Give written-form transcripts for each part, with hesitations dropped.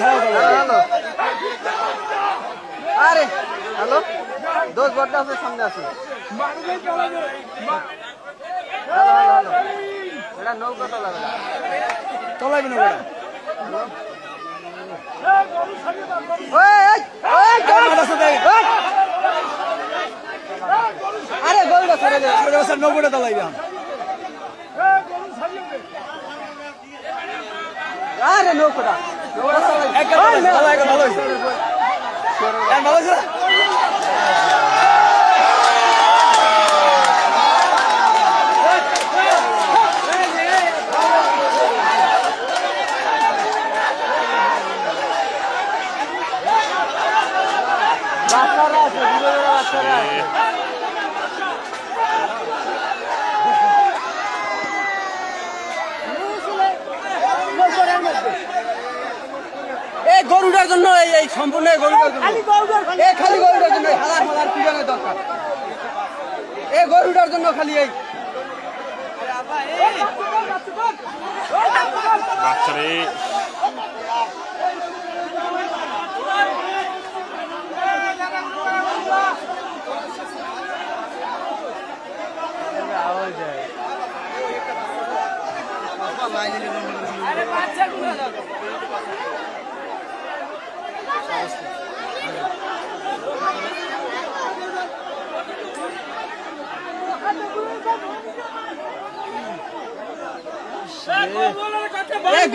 hello আরে hello 10 বড়টা আছে সামনে আছে হ্যালো এটা নৌকা তলাবে তলাবে না আরে গরুটা ছেড়ে দে নৌকাটা তলাইবে আরে নৌকাটা গরুটার জন্য এই সম্পূর্ণ গরুটার জন্য খালি গরুটার জন্য হালার হালার পিড়ানোর দরকার এই গরুটার জন্য খালি এই বাচ্চারে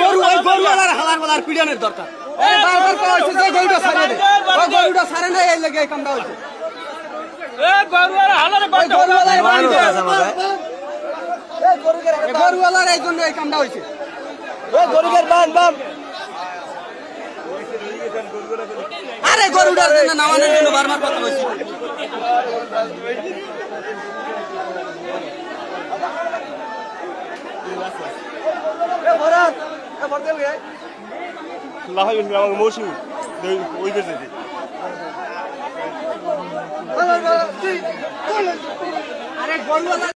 গরু ওই গরুওয়ালার হালার হালার পিড়ানোর দরকার বারবার করা হচ্ছে যে গরুটা ছাড়ে দে ওই গরুটা ছাড়ে না এই লাগে এই কামটা হচ্ছে গরুওয়ালার এই জন্য এই কামটা হয়েছে গরুকের বান বাম আরে গরুটার জন্য নামানোর জন্য বারবার কথা বলছি মৌসুম ওই বেঁচে আরে গরু